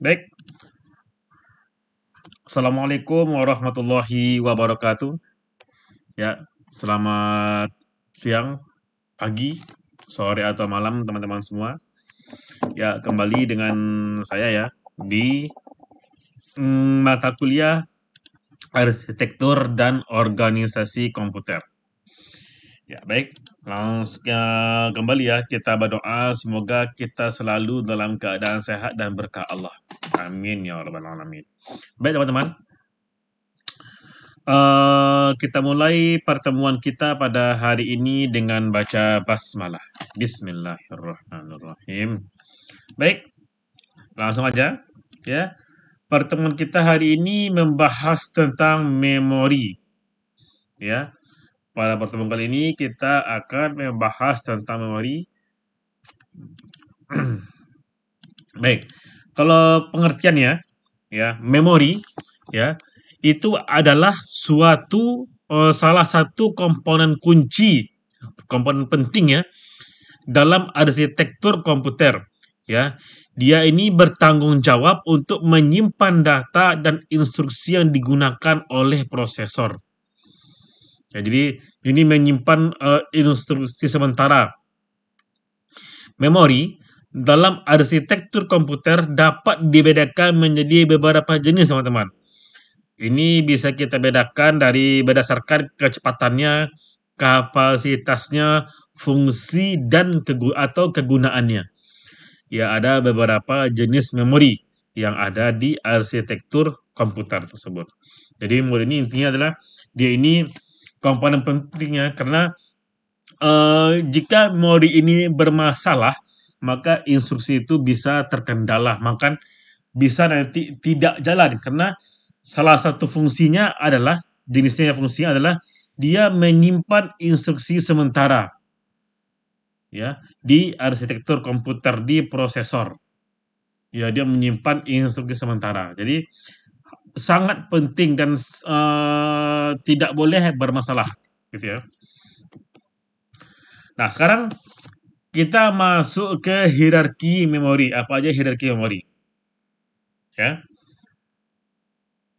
Baik, Assalamualaikum warahmatullahi wabarakatuh. Ya, selamat siang, pagi, sore atau malam teman-teman semua. Ya, kembali dengan saya ya di mata kuliah Arsitektur dan Organisasi Komputer. Ya, baik. Langsung kembali ya kita berdoa semoga kita selalu dalam keadaan sehat dan berkah Allah. Amin ya rabbal alamin. Baik teman-teman. Kita mulai pertemuan kita pada hari ini dengan baca basmalah. Bismillahirrahmanirrahim. Baik, langsung aja ya. Pertemuan kita hari ini membahas tentang memori ya. Pada pertemuan kali ini kita akan membahas tentang memori. Baik. Kalau pengertiannya ya, memori ya itu adalah salah satu komponen kunci, komponen penting ya dalam arsitektur komputer ya. Dia ini bertanggung jawab untuk menyimpan data dan instruksi yang digunakan oleh prosesor. Ya, jadi ini menyimpan instruksi sementara. Memori dalam arsitektur komputer dapat dibedakan menjadi beberapa jenis, teman-teman. Ini bisa kita bedakan berdasarkan kecepatannya, kapasitasnya, fungsi dan kegunaannya. Ya, ada beberapa jenis memori yang ada di arsitektur komputer tersebut. Jadi memori ini intinya adalah dia ini komponen pentingnya karena jika memori ini bermasalah, maka instruksi itu bisa terkendala, maka bisa nanti tidak jalan karena salah satu jenisnya fungsinya adalah dia menyimpan instruksi sementara ya di arsitektur komputer di prosesor. Ya, dia menyimpan instruksi sementara. Jadi sangat penting dan tidak boleh bermasalah gitu ya. Nah, sekarang kita masuk ke hierarki memori. Apa aja hierarki memori? Ya.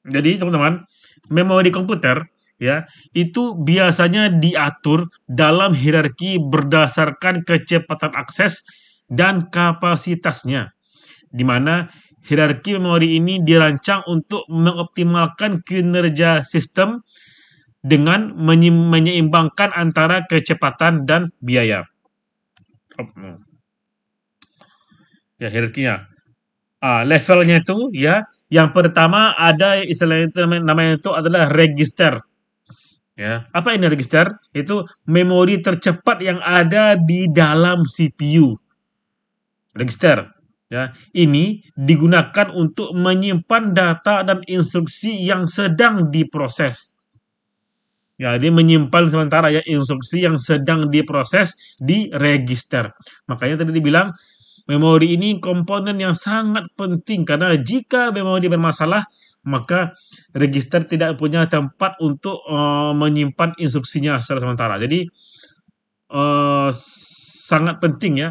Jadi teman-teman, memori komputer ya, itu biasanya diatur dalam hierarki berdasarkan kecepatan akses dan kapasitasnya. Di mana hierarki memori ini dirancang untuk mengoptimalkan kinerja sistem dengan menyeimbangkan antara kecepatan dan biaya. Ya, hierarkinya. Levelnya itu ya, yang pertama ada istilahnya itu namanya itu adalah register. Ya, apa ini register? Itu memori tercepat yang ada di dalam CPU. Register. Ya, ini digunakan untuk menyimpan data dan instruksi yang sedang diproses. Ya, dia menyimpan sementara ya instruksi yang sedang diproses di register. Makanya tadi dibilang memori ini komponen yang sangat penting karena jika memori bermasalah, maka register tidak punya tempat untuk menyimpan instruksinya secara sementara. Jadi sangat penting ya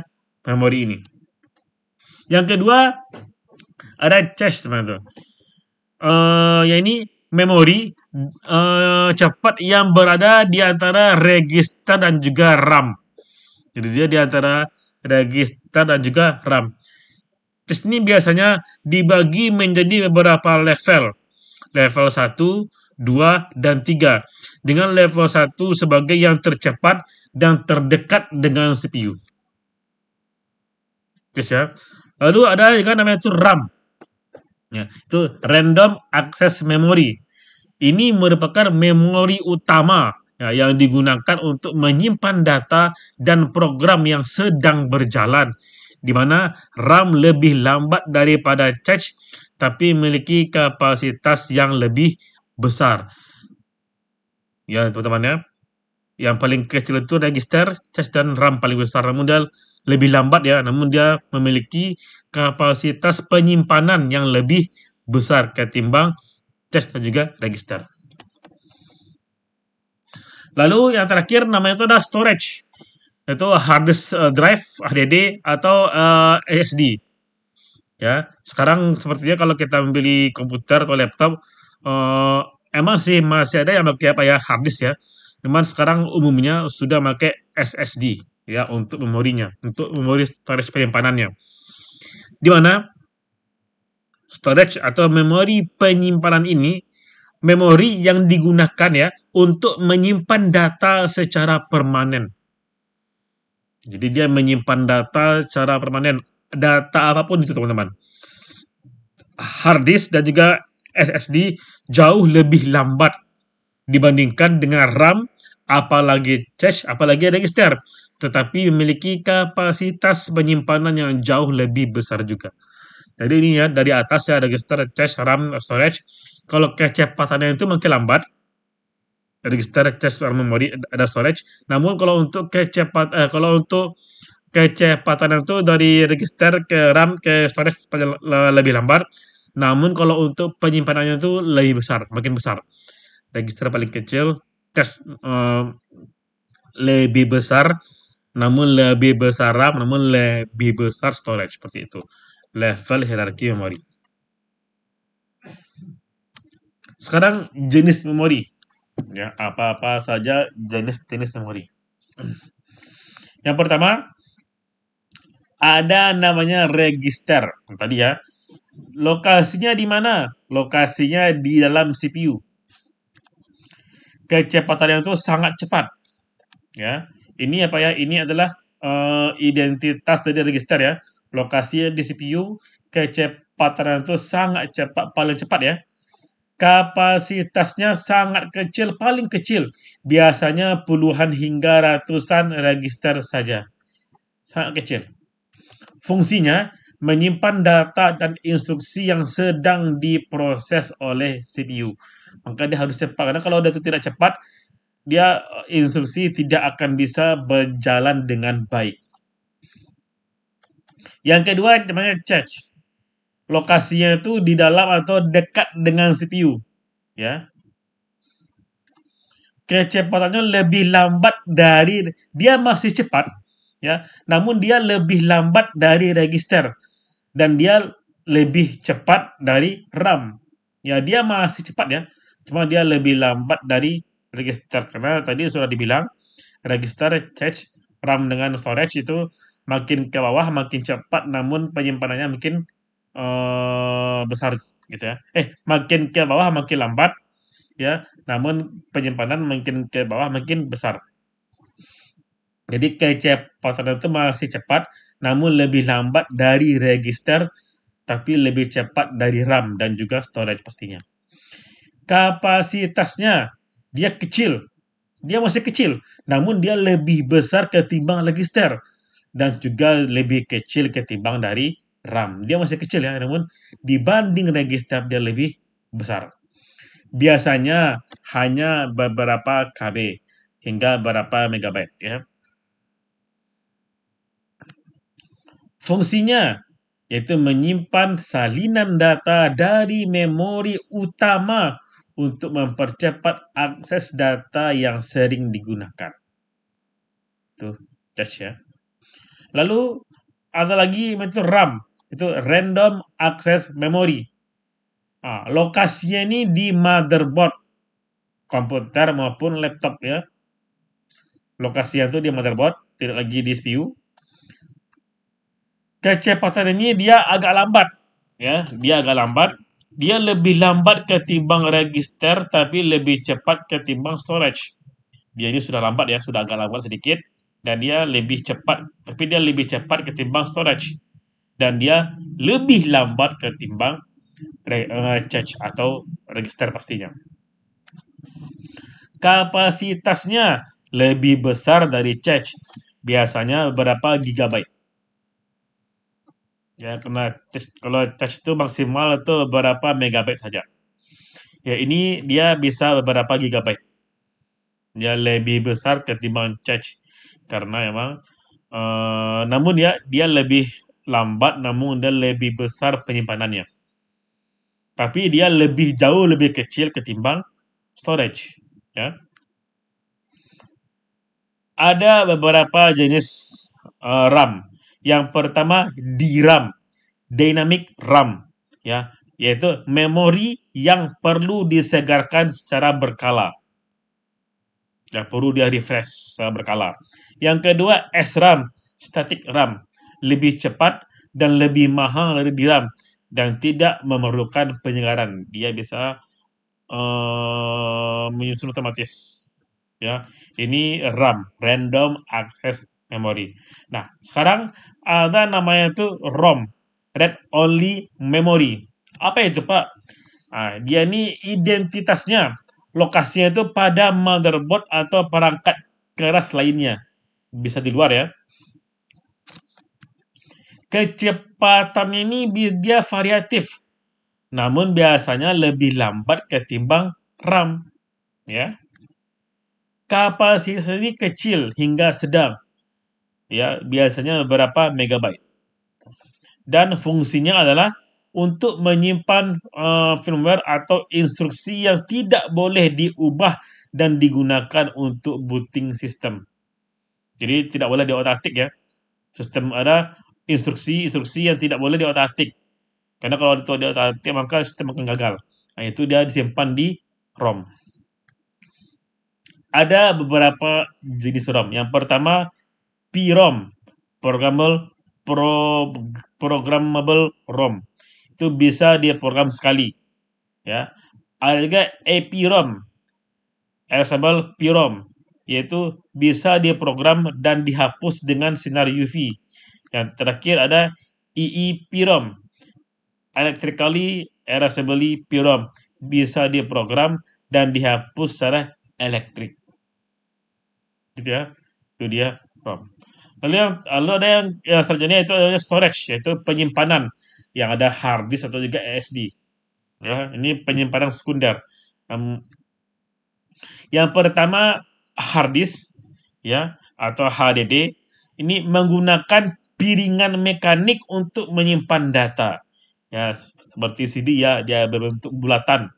memori ini. Yang kedua ada cache, teman-teman. Ya ini memori cepat yang berada di antara register dan juga RAM. Jadi dia di antara register dan juga RAM. Tes ini biasanya dibagi menjadi beberapa level. Level 1, 2, dan 3. Dengan level 1 sebagai yang tercepat dan terdekat dengan CPU. Ya. Lalu ada juga namanya itu RAM. Ya, itu Random Access Memory. Ini merupakan memori utama ya, yang digunakan untuk menyimpan data dan program yang sedang berjalan, di mana RAM lebih lambat daripada cache tapi memiliki kapasitas yang lebih besar. Ya, teman-teman ya. Yang paling kecil itu register, cache dan RAM paling besar. Namun dia lebih lambat ya, namun dia memiliki kapasitas penyimpanan yang lebih besar ketimbang cache dan juga register. Lalu yang terakhir namanya itu adalah storage. Itu hard disk drive, HDD atau SSD. ya. Sekarang sepertinya kalau kita membeli komputer atau laptop, eee, emang sih masih ada yang pakai apa ya, hard disk ya. Cuman sekarang umumnya sudah pakai SSD ya untuk memorinya, untuk memori storage penyimpanannya. Di mana storage atau memori penyimpanan ini, memori yang digunakan ya untuk menyimpan data secara permanen. Jadi dia menyimpan data secara permanen, data apapun itu teman-teman. Hard disk dan juga SSD jauh lebih lambat dibandingkan dengan RAM, apalagi cache, apalagi register, tetapi memiliki kapasitas penyimpanan yang jauh lebih besar juga. Jadi ini ya dari atas ya register, cache, RAM, storage. Kalau kecepatannya itu makin lambat, register, cache, RAM, memori, ada storage. Namun kalau untuk kecepatan itu dari register ke RAM ke storage lebih lambat. Namun kalau untuk penyimpanannya itu lebih besar, makin besar. Register paling kecil, cache lebih besar, namun lebih besar RAM, namun lebih besar storage seperti itu. Level hierarki memori. Sekarang jenis memori. Ya, apa-apa saja jenis-jenis memori. Yang pertama ada namanya register. Tadi ya. Lokasinya di mana? Lokasinya di dalam CPU. Kecepatannya itu sangat cepat. Ya. Ini apa ya? Ini adalah identitas dari register ya. Lokasinya di CPU, kecepatan itu sangat cepat, paling cepat ya. Kapasitasnya sangat kecil, paling kecil. Biasanya puluhan hingga ratusan register saja. Sangat kecil. Fungsinya menyimpan data dan instruksi yang sedang diproses oleh CPU. Maka dia harus cepat. Karena kalau data tidak cepat, dia instruksi tidak akan bisa berjalan dengan baik. Yang kedua namanya cache. Lokasinya itu di dalam atau dekat dengan CPU. Ya. Kecepatannya lebih lambat dari, dia masih cepat ya, namun dia lebih lambat dari register dan dia lebih cepat dari RAM. Ya, dia masih cepat ya, cuma dia lebih lambat dari register karena tadi sudah dibilang register, cache, RAM dengan storage itu makin ke bawah makin cepat, namun penyimpanannya mungkin besar gitu ya. Makin ke bawah makin lambat ya, namun penyimpanan makin ke bawah makin besar. Jadi kecepatan itu masih cepat, namun lebih lambat dari register, tapi lebih cepat dari RAM dan juga storage pastinya. Kapasitasnya dia kecil, dia masih kecil, namun dia lebih besar ketimbang register dan juga lebih kecil ketimbang dari RAM. Dia masih kecil ya, namun dibanding register dia lebih besar. Biasanya hanya beberapa KB hingga beberapa megabyte ya. Fungsinya yaitu menyimpan salinan data dari memori utama untuk mempercepat akses data yang sering digunakan. Itu cache ya. Lalu ada lagi itu RAM, itu random access memory. Lokasinya ini di motherboard komputer maupun laptop ya. Lokasinya itu di motherboard, tidak lagi di CPU. Kecepatan ini dia agak lambat ya, dia agak lambat. Dia lebih lambat ketimbang register tapi lebih cepat ketimbang storage. Dia ini sudah lambat ya, sudah agak lambat sedikit dan dia lebih cepat, tapi dia lebih cepat ketimbang storage dan dia lebih lambat ketimbang cache atau register pastinya. Kapasitasnya lebih besar dari cache, biasanya berapa gigabyte. Ya, karena kalau cache itu maksimal itu berapa megabyte saja. Ya, ini dia bisa beberapa gigabyte. Dia lebih besar ketimbang cache karena emang namun dia lebih lambat, namun dia lebih besar penyimpanannya. Tapi dia jauh lebih kecil ketimbang storage, ya. Ada beberapa jenis RAM. Yang pertama DRAM. dynamic RAM, ya, yaitu memori yang perlu disegarkan secara berkala. Ya, perlu dia refresh secara berkala. Yang kedua, SRAM, static RAM, lebih cepat dan lebih mahal dari DRAM dan tidak memerlukan penyegaran. Dia bisa menyusun otomatis. Ya, ini RAM, Random Access Memory. Nah, sekarang ada namanya itu ROM, Read Only Memory. Apa itu, Pak? Nah, dia ini identitasnya, lokasinya itu pada motherboard atau perangkat keras lainnya. Bisa di luar ya. Kecepatan ini dia variatif, namun biasanya lebih lambat ketimbang RAM. Ya, kapasitas ini kecil hingga sedang. Ya, biasanya beberapa megabyte. Dan fungsinya adalah untuk menyimpan firmware atau instruksi yang tidak boleh diubah dan digunakan untuk booting sistem. Jadi tidak boleh diotak-atik ya. Sistem ada instruksi-instruksi yang tidak boleh diotak-atik. Karena kalau itu diotak-atik maka sistem akan gagal. Nah, itu dia disimpan di ROM. Ada beberapa jenis ROM. Yang pertama PROM, programmable ROM. Itu bisa diprogram sekali. Ya. Ada juga EPROM, Erasable PROM, yaitu bisa diprogram dan dihapus dengan sinar UV. Yang terakhir ada EEPROM, Electrically Erasable PROM, bisa diprogram dan dihapus secara elektrik. Gitu ya. Itu dia ROM. Lalu ada yang selanjutnya itu adalah storage, yaitu penyimpanan yang ada hard disk atau juga SSD. Ya, ini penyimpanan sekunder. Yang pertama hard disk, ya, atau HDD. Ini menggunakan piringan mekanik untuk menyimpan data. Ya, seperti CD ya, dia berbentuk bulatan,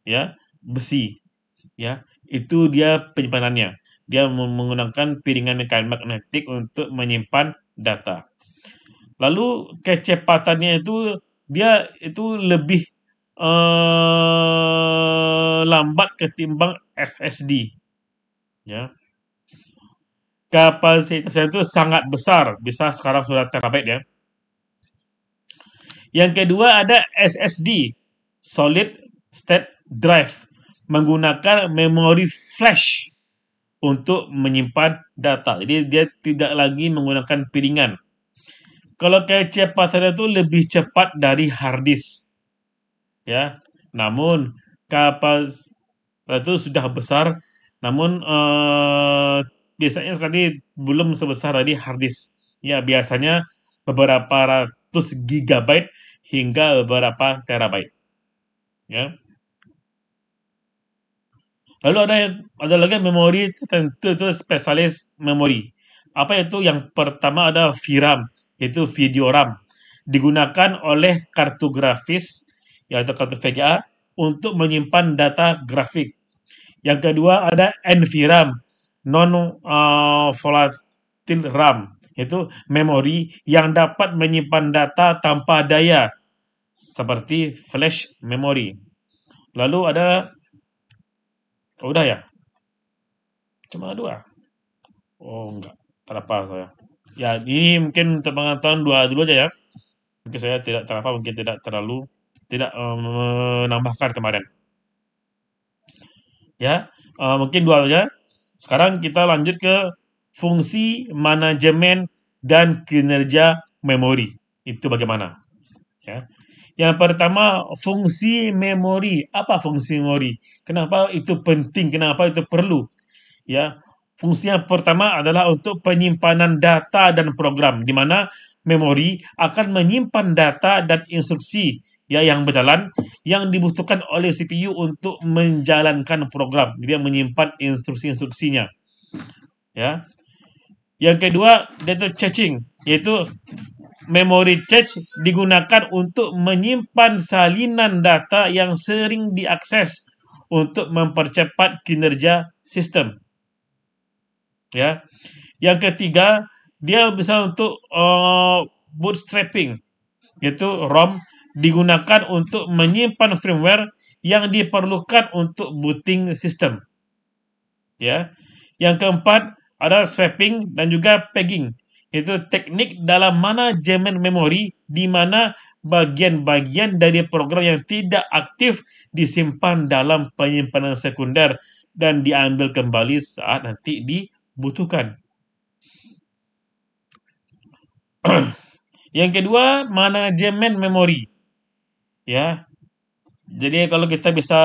ya, besi. Ya, itu dia penyimpanannya. Dia menggunakan piringan magnetik untuk menyimpan data. Lalu kecepatannya itu dia itu lebih lambat ketimbang SSD. Ya. Kapasitasnya itu sangat besar, bisa sekarang sudah terabyte ya. Yang kedua ada SSD, Solid State Drive, menggunakan memori flash untuk menyimpan data. Jadi dia tidak lagi menggunakan piringan. Kalau kecepatannya itu lebih cepat dari hard disk. Ya. Namun kapasitas itu sudah besar, namun biasanya sekali belum sebesar dari hard disk. Ya, biasanya beberapa ratus gigabyte hingga beberapa terabyte. Ya. Lalu ada lagi memori tertentu itu spesialis memori. Apa itu? Yang pertama ada VRAM, yaitu video RAM. Digunakan oleh kartu grafis yaitu kartu VGA untuk menyimpan data grafik. Yang kedua ada NVRAM, non volatile RAM, yaitu memori yang dapat menyimpan data tanpa daya seperti flash memory. Lalu ada udah ya? Cuma dua. Oh enggak, terapa saya. Ya, ini mungkin untuk pengetahuan dua dulu aja ya. Mungkin saya tidak terapa, mungkin tidak terlalu tidak menambahkan kemarin. Ya, mungkin dua aja. Sekarang kita lanjut ke fungsi manajemen dan kinerja memori. Itu bagaimana? Ya. Yang pertama, fungsi memori. Apa fungsi memori? Kenapa itu penting? Kenapa itu perlu? Ya, fungsi yang pertama adalah untuk penyimpanan data dan program, di mana memori akan menyimpan data dan instruksi ya yang berjalan yang dibutuhkan oleh CPU untuk menjalankan program. Dia menyimpan instruksi-instruksinya. Ya. Yang kedua, data caching, yaitu memory cache digunakan untuk menyimpan salinan data yang sering diakses untuk mempercepat kinerja sistem. Ya. Yang ketiga, dia bisa untuk bootstrapping. yaitu ROM, digunakan untuk menyimpan firmware yang diperlukan untuk booting sistem. Ya. Yang keempat adalah swapping dan juga pegging, yaitu teknik dalam manajemen memori di mana bagian-bagian dari program yang tidak aktif disimpan dalam penyimpanan sekunder dan diambil kembali saat nanti dibutuhkan. Yang kedua, manajemen memori. Ya, jadi kalau kita bisa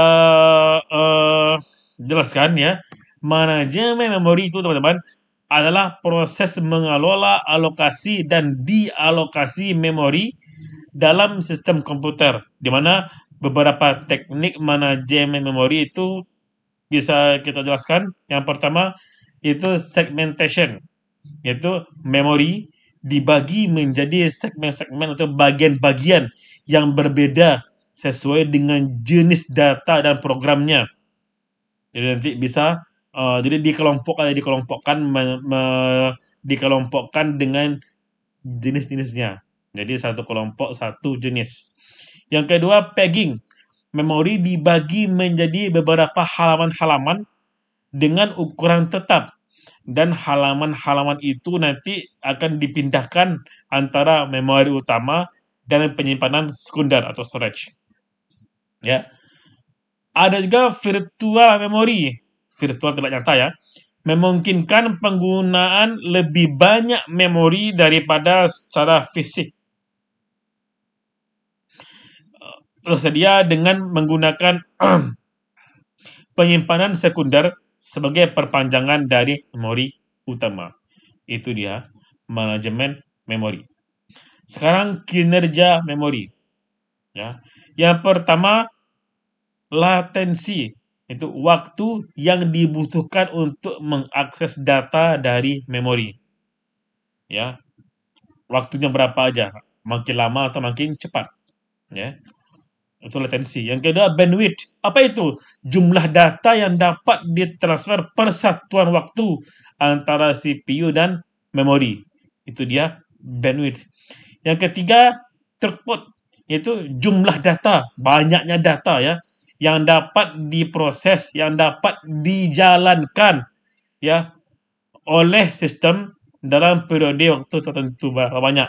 jelaskan ya, manajemen memori itu teman-teman adalah proses mengelola alokasi dan dialokasi memori dalam sistem komputer, di mana beberapa teknik manajemen memori itu bisa kita jelaskan. Yang pertama itu segmentation, yaitu memori dibagi menjadi segmen-segmen atau bagian-bagian yang berbeda sesuai dengan jenis data dan programnya. Jadi nanti bisa jadi dikelompokkan dengan jenis-jenisnya. Jadi satu kelompok satu jenis. Yang kedua pegging. Memori dibagi menjadi beberapa halaman-halaman dengan ukuran tetap dan halaman-halaman itu nanti akan dipindahkan antara memori utama dan penyimpanan sekunder atau storage. Ya. Ada juga virtual memory, virtual tidak nyata ya, memungkinkan penggunaan lebih banyak memori daripada secara fisik. Tersedia dengan menggunakan penyimpanan sekunder sebagai perpanjangan dari memori utama. Itu dia manajemen memori. Sekarang kinerja memori. Ya. Yang pertama latensi, itu waktu yang dibutuhkan untuk mengakses data dari memori. Ya, waktunya berapa aja, makin lama atau makin cepat. Ya, itu latensi. Yang kedua bandwidth. Apa itu? Jumlah data yang dapat ditransfer per satuan waktu antara CPU dan memori. Itu dia bandwidth. Yang ketiga throughput, yaitu jumlah data, banyaknya data ya yang dapat diproses, yang dapat dijalankan ya oleh sistem dalam periode waktu tertentu berapa banyak.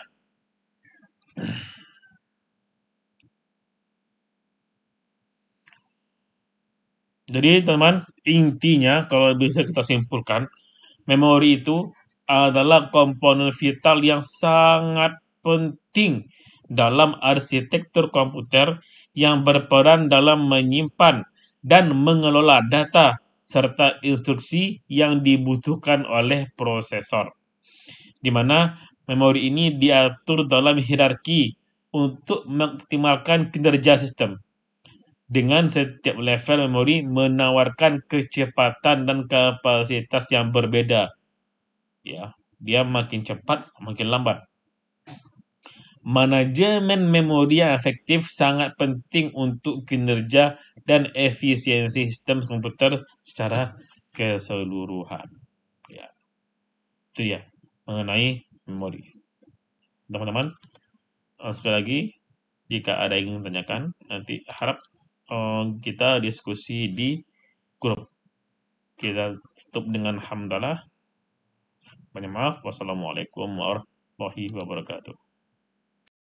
Jadi teman, intinya kalau bisa kita simpulkan, memori itu adalah komponen vital yang sangat penting dalam arsitektur komputer yang berperan dalam menyimpan dan mengelola data serta instruksi yang dibutuhkan oleh prosesor. Di mana memori ini diatur dalam hierarki untuk mengoptimalkan kinerja sistem. Dengan setiap level memori menawarkan kecepatan dan kapasitas yang berbeda. Ya, dia makin cepat, makin lambat. Manajemen memori yang efektif sangat penting untuk kinerja dan efisiensi sistem komputer secara keseluruhan. Ya, itu ya mengenai memori. Teman-teman, sekali lagi, jika ada yang ingin tanyakan, nanti harap kita diskusi di grup. Kita tutup dengan hamdalah. Banyak maaf. Wassalamualaikum warahmatullahi wabarakatuh.